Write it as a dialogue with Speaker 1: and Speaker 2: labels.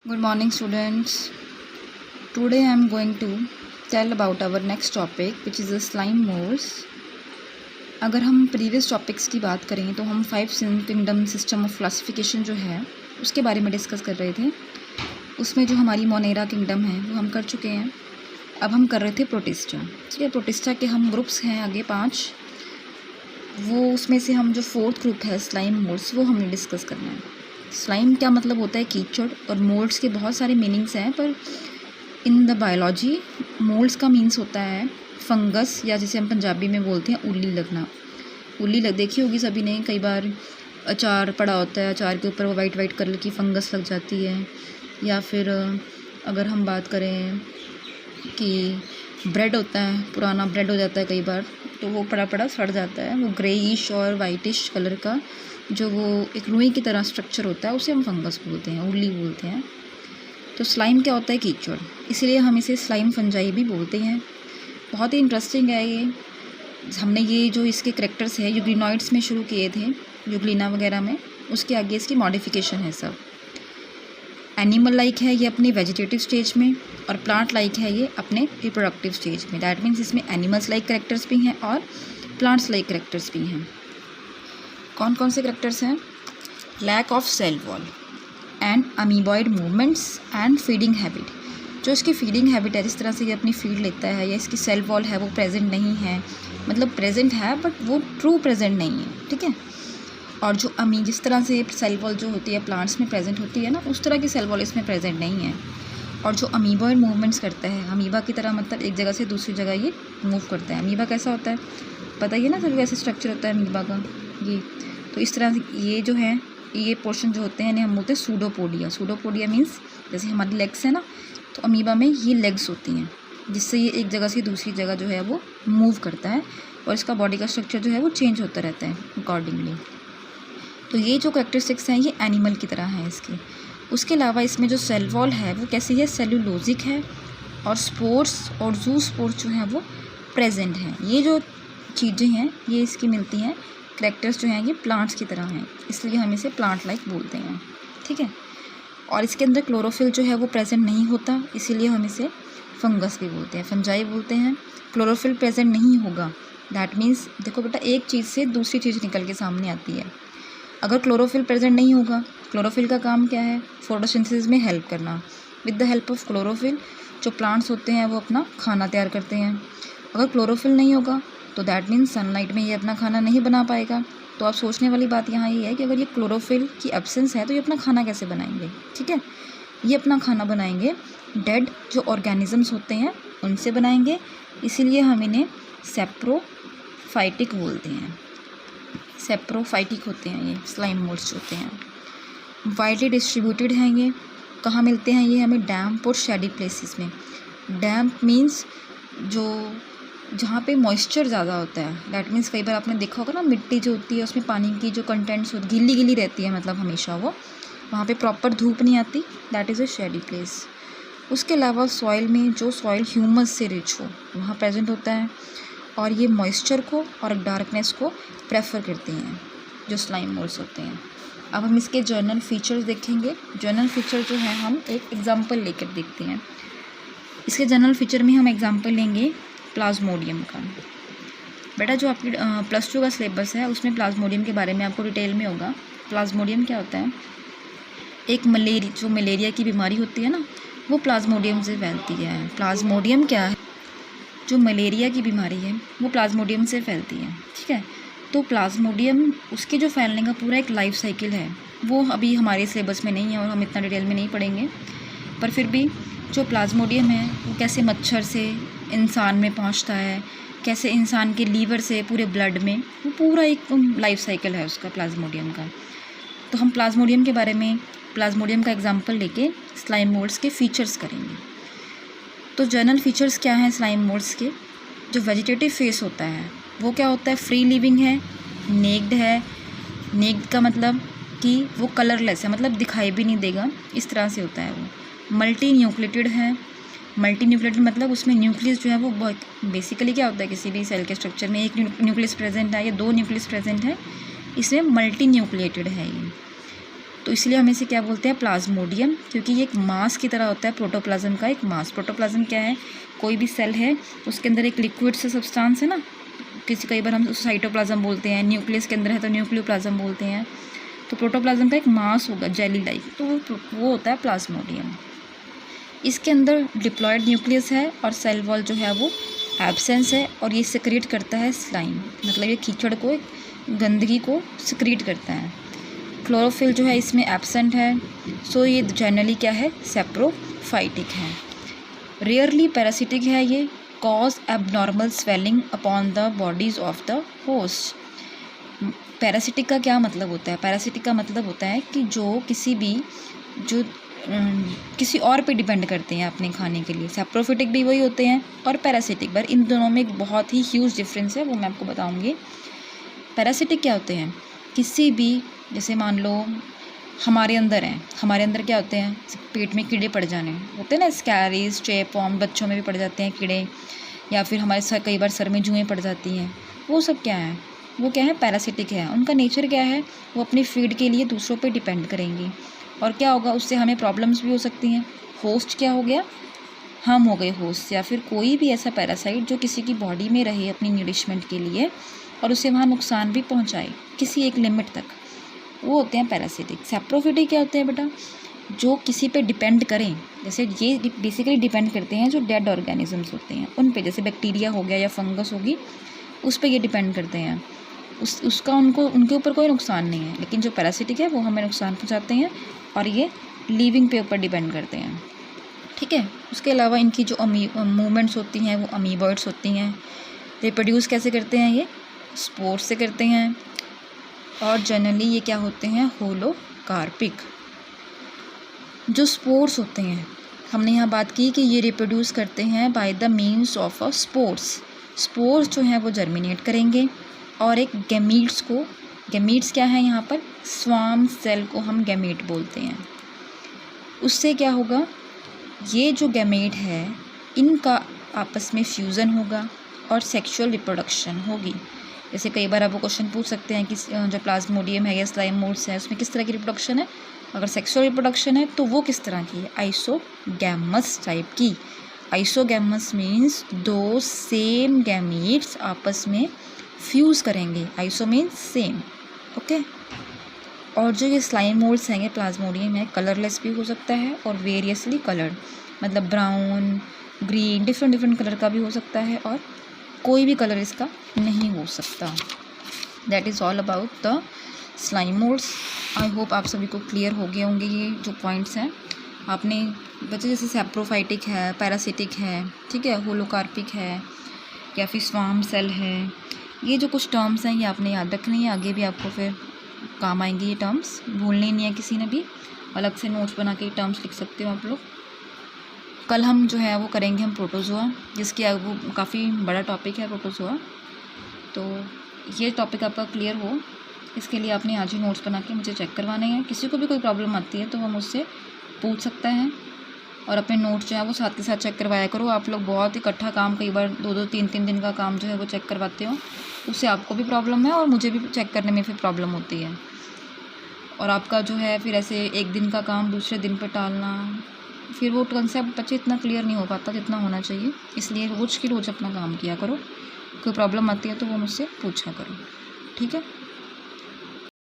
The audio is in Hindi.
Speaker 1: Good morning, students. Today I am going to tell about our next topic, which is the slime molds. अगर हम प्रीवियस टॉपिक्स की बात करें तो हम 5 किंगडम सिस्टम ऑफ क्लासिफिकेशन जो है उसके बारे में डिस्कस कर रहे थे। उसमें जो हमारी मोनेरा किंगडम है वो हम कर चुके हैं। अब हम कर रहे थे प्रोटिस्टा। ठीक है, प्रोटिस्टा के हम ग्रुप्स हैं आगे 5, वो उसमें से हम जो 4th ग्रुप है स्लाइम मोल्ड्स वो हमने डिस्कस करना है। स्लाइम क्या मतलब होता है? कीचड़। और मोल्ड्स के बहुत सारे मीनिंग्स हैं, पर इन द बायोलॉजी मोल्ड्स का मीन्स होता है फंगस, या जिसे हम पंजाबी में बोलते हैं उल्ली लगना। उल्ली देखी होगी सभी ने, कई बार अचार पड़ा होता है, अचार के ऊपर वो वाइट कलर की फंगस लग जाती है। या फिर अगर हम बात करें कि ब्रेड होता है, पुराना ब्रेड हो जाता है कई बार, तो वो पड़ा सड़ जाता है, वो ग्रेइश और वाइटिश कलर का जो वो एक रुई की तरह स्ट्रक्चर होता है, उसे हम फंगस बोलते हैं, उल्ली बोलते हैं। तो स्लाइम क्या होता है? कीचड़। इसीलिए हम इसे स्लाइम फंजाई भी बोलते हैं। बहुत ही इंटरेस्टिंग है ये। हमने ये जो इसके करेक्टर्स है यूग्लिनॉइड्स में शुरू किए थे, यूग्लिना वगैरह में, उसके आगे इसकी मॉडिफिकेशन है सब। एनिमल लाइक है ये अपनी वेजिटेटिव स्टेज में, और प्लांट लाइक है ये अपने रिप्रोडक्टिव स्टेज में। दैट मीन्स इसमें एनिमल्स लाइक करेक्टर्स भी हैं और प्लांट्स लाइक करेक्टर्स भी हैं। कौन कौन से करेक्टर्स हैं? Lack of cell wall and amoeboid movements and feeding habit. जो इसकी फीडिंग हैबिट है, जिस तरह से ये अपनी फीड लेता है, या इसकी सेल वॉल है वो प्रेजेंट नहीं है, मतलब प्रेजेंट है बट वो ट्रू प्रेजेंट नहीं है। ठीक है। और जो जिस तरह से सेल वॉल जो होती है प्लांट्स में प्रेजेंट होती है ना, उस तरह की सेल वॉल इसमें प्रेजेंट नहीं है। और जो अमीबॉइड मूवमेंट्स करता है, अमीबा की तरह, मतलब एक जगह से दूसरी जगह ये मूव करता है। अमीबा कैसा होता है पता ही है ना, सभी कैसे स्ट्रक्चर होता है अमीबा का ये। तो इस तरह से ये जो है, ये पोर्शन जो होते हैं इन्हें हम बोलते हैं सूडोपोडिया। सूडोपोडिया मीन्स जैसे हमारी लेग्स है ना, तो अमीबा में ये लेग्स होती हैं, जिससे ये एक जगह से दूसरी जगह जो है वो मूव करता है, और इसका बॉडी का स्ट्रक्चर जो है वो चेंज होता रहता है अकॉर्डिंगली। तो ये जो कैरेक्टरिस्टिक्स हैं ये एनिमल की तरह हैं इसकी। उसके अलावा इसमें जो सेल वॉल है वो कैसी है? सेलुलोजिक है, और स्पोर्स और जू स्पोर्स जो हैं वो प्रेजेंट हैं। ये जो चीज़ें हैं ये इसकी मिलती हैं, करेक्टर्स जो हैं ये प्लांट्स की तरह हैं, इसलिए हम इसे प्लांट लाइक बोलते हैं। ठीक है। और इसके अंदर क्लोरोफिल जो है वो प्रेजेंट नहीं होता, इसीलिए हम इसे फंगस भी बोलते हैं, फंजाई बोलते हैं। क्लोरोफिल प्रेजेंट नहीं होगा, दैट मीन्स देखो बेटा, एक चीज़ से दूसरी चीज़ निकल के सामने आती है। अगर क्लोरोफिल प्रेजेंट नहीं होगा, क्लोरोफिल का काम क्या है? फोटोसिंथेसिस में हेल्प करना। With the help of chlorophyll जो प्लांट्स होते हैं वो अपना खाना तैयार करते हैं। अगर क्लोरोफिल नहीं होगा तो दैट मीन्स सनलाइट में ये अपना खाना नहीं बना पाएगा। तो आप सोचने वाली बात यहाँ ये है कि अगर ये क्लोरोफिल की एब्सेंस है तो ये अपना खाना कैसे बनाएंगे? ठीक है, ये अपना खाना बनाएंगे डेड जो ऑर्गेनिजम्स होते हैं उनसे बनाएंगे, इसीलिए हम इन्हें सेप्रोफाइटिक बोलते हैं। सेप्रोफाइटिक होते हैं ये स्लाइम मोल्ड्स होते हैं। वाइडली डिस्ट्रीब्यूटेड हैं ये। कहाँ मिलते हैं ये? हमें डैम्प और शेडी प्लेसेस में। डैम्प मीन्स जो जहाँ पे मॉइस्चर ज़्यादा होता है, दैट मीन्स कई बार आपने देखा होगा ना, मिट्टी जो होती है उसमें पानी की जो कंटेंट्स होती है गीली रहती है, मतलब हमेशा वो वहाँ पे प्रॉपर धूप नहीं आती, that is a shady place. उसके अलावा सॉइल में जो सॉइल ह्यूमस से रिच हो वहाँ प्रेजेंट होता है, और ये मॉइस्चर को और डार्कनेस को प्रेफर करते हैं जो स्लाइम मोल्ड्स होते हैं। अब हम इसके जर्नल फीचर्स देखेंगे। जर्नल फीचर जो है हम एक एग्जांपल लेकर देखते हैं। इसके जर्नल फीचर में हम एग्जांपल लेंगे प्लाज्मोडियम का। बेटा जो आपकी +2 का सिलेबस है उसमें प्लाज्मोडियम के बारे में आपको डिटेल में होगा। प्लाज्मोडियम क्या होता है? एक मलेरिया की बीमारी होती है ना, वो प्लाज्मोडियम से फैलती है। प्लाज्मोडियम क्या है? जो मलेरिया की बीमारी है वो प्लाज्मोडियम से फैलती है। ठीक है। तो प्लाज्मोडियम, उसके जो फैलने का पूरा एक लाइफ साइकिल है वो अभी हमारे सिलेबस में नहीं है और हम इतना डिटेल में नहीं पढ़ेंगे, पर फिर भी जो प्लाज्मोडियम है वो कैसे मच्छर से इंसान में पहुंचता है, कैसे इंसान के लीवर से पूरे ब्लड में, वो पूरा एक लाइफ साइकिल है उसका प्लाज्मोडियम का। तो हम प्लाज्मोडियम के बारे में, प्लाज्मोडियम का एग्जांपल लेके स्लाइम मोल्ड्स के फीचर्स करेंगे। तो जनरल फीचर्स क्या हैं स्लाइम मोल्ड्स के? जो वेजिटेटिव फेस होता है वो क्या होता है? फ्री लिविंग है, नेक्ड है। नेक्ड का मतलब कि वो कलरलेस है, मतलब दिखाई भी नहीं देगा, इस तरह से होता है वो। मल्टी न्यूक्लिएटेड है। मल्टी न्यूक्लिएटेड मतलब उसमें न्यूक्लियस जो है वो बहुत, बेसिकली क्या होता है किसी भी सेल के स्ट्रक्चर में एक न्यूक्लियस प्रेजेंट है या 2 न्यूक्लियस प्रेजेंट है, इसमें मल्टी न्यूक्लिएटेड है ये। तो इसलिए हम इसे क्या बोलते हैं, प्लाज्मोडियम, क्योंकि ये एक मास की तरह होता है, प्रोटोप्लाज्म का एक मास। प्रोटोप्लाज्म क्या है, कोई भी सेल है उसके अंदर एक लिक्विड सा सब्सटेंस है ना, कई बार हम उसे साइटोप्लाज्म बोलते हैं, न्यूक्लियस के अंदर है तो न्यूक्लियोप्लाज्म बोलते हैं। तो प्रोटोप्लाज्म का एक मास होगा जेली लाइक, तो वो होता है प्लाज्मोडियम। इसके अंदर डिप्लॉयड न्यूक्लियस है और सेल वॉल जो है वो एब्सेंस है, और ये सिक्रीट करता है स्लाइम, मतलब ये कीचड़ को, गंदगी को सिक्रीट करता है। क्लोरोफिल जो है इसमें एब्सेंट है, सो ये जनरली क्या है, सेप्रोफाइटिक है। रेयरली पैरासिटिक है ये, cause abnormal swelling upon the bodies of the host. Parasitic का क्या मतलब होता है, पैरासिटिक का मतलब होता है कि जो किसी और पे डिपेंड करते हैं अपने खाने के लिए। सैप्रोफिटिक भी वही होते हैं और पैरासिटिक, पर इन दोनों में एक बहुत ही ह्यूज डिफरेंस है, वो मैं आपको बताऊंगी। पैरासिटिक क्या होते हैं, किसी भी, जैसे मान लो हमारे अंदर क्या होते हैं, पेट में कीड़े पड़ जाने होते हैं ना, स्कैरीज, टेपवर्म, बच्चों में भी पड़ जाते हैं कीड़े, या फिर हमारे कई बार सर में जुएँ पड़ जाती हैं, वो सब क्या है, वो क्या है, पैरासिटिक है। उनका नेचर क्या है, वो अपनी फीड के लिए दूसरों पे डिपेंड करेंगी, और क्या होगा, उससे हमें प्रॉब्लम्स भी हो सकती हैं। होस्ट क्या हो गया, हम हो गए होस्ट, या फिर कोई भी ऐसा पैरासाइट जो किसी की बॉडी में रहे अपनी न्यूरिशमेंट के लिए और उसे वहाँ नुकसान भी पहुँचाए किसी एक लिमिट तक, वो होते हैं पैरासिटिक। सैप्रोफिटिक क्या होते हैं बेटा, जो किसी पे डिपेंड करें, जैसे ये बेसिकली डिपेंड करते हैं जो डेड ऑर्गेनिजम्स होते हैं उन पे, जैसे बैक्टीरिया हो गया या फंगस होगी, उस पर ये डिपेंड करते हैं, उसका उनके ऊपर कोई नुकसान नहीं है। लेकिन जो पैरासिटिक है वो हमें नुकसान पहुंचाते हैं, और ये लिविंग पे ऊपर डिपेंड करते हैं, ठीक है। उसके अलावा इनकी जो मूवमेंट्स होती हैं वो अमीबॉइड्स होती हैं। रिप्रोड्यूस कैसे करते हैं, ये स्पोर्स से करते हैं, और जनरली ये क्या होते हैं, होलोकार्पिक। जो स्पोर्स होते हैं, हमने यहाँ बात की कि ये रिप्रोड्यूस करते हैं by the means of a spores जो हैं वो जर्मिनेट करेंगे, और एक गैमीट्स क्या है यहाँ पर, स्वार्म सेल को हम गैमीट बोलते हैं। उससे क्या होगा, ये जो गैमेट है इनका आपस में फ्यूज़न होगा और सेक्सुअल रिप्रोडक्शन होगी। जैसे कई बार आप वो क्वेश्चन पूछ सकते हैं कि जो प्लाज्मोडियम है या स्लाइम मोल्ड्स है उसमें किस तरह की रिप्रोडक्शन है, अगर सेक्सुअल रिप्रोडक्शन है तो वो किस तरह की है, आइसोगैमस टाइप की। आइसोगैमस मीन्स दो सेम गैमीट्स आपस में फ्यूज़ करेंगे, आइसो मीन्स सेम, ओके। और जो ये स्लाइम मोल्ड्स हैं, ये प्लाज्मोडियम है, कलरलेस भी हो सकता है और वेरियसली कलर्ड, मतलब ब्राउन, ग्रीन, डिफरेंट कलर का भी हो सकता है, और कोई भी कलर इसका नहीं हो सकता। That is all about the slime moulds. I hope आप सभी को क्लियर हो गए होंगे ये जो पॉइंट्स हैं। आपने बच्चे जैसे सैप्रोफाइटिक है, पैरासिटिक है, ठीक है, होलोकार्पिक है, या फिर स्वार्म सेल है, ये जो कुछ टर्म्स हैं ये आपने याद रखनी है, आगे भी आपको फिर काम आएंगे ये टर्म्स, भूलने नहीं है किसी ने भी। अलग से नोट्स बना के टर्म्स लिख सकते हो आप लोग। कल हम जो है वो करेंगे हम प्रोटोजोआ, जिसकी वो काफ़ी बड़ा टॉपिक है प्रोटोजोआ। तो ये टॉपिक आपका क्लियर हो, इसके लिए आपने आज ही नोट्स बना के मुझे चेक करवाने हैं। किसी को भी कोई प्रॉब्लम आती है तो वो मुझसे पूछ सकता है, और अपने नोट्स जो है वो साथ के साथ चेक करवाया करो। आप लोग बहुत इकट्ठा काम, कई बार 2-2, 3-3 दिन का काम जो है वो चेक करवाते हो, उससे आपको भी प्रॉब्लम है और मुझे भी चेक करने में फिर प्रॉब्लम होती है। और आपका जो है फिर ऐसे एक दिन का काम दूसरे दिन पर टालना, फिर वो कंसेप्ट बच्चे इतना क्लियर नहीं हो पाता जितना होना चाहिए। इसलिए रोज़ की रोज़ अपना काम किया करो, कोई प्रॉब्लम आती है तो वो मुझसे पूछा करो, ठीक है।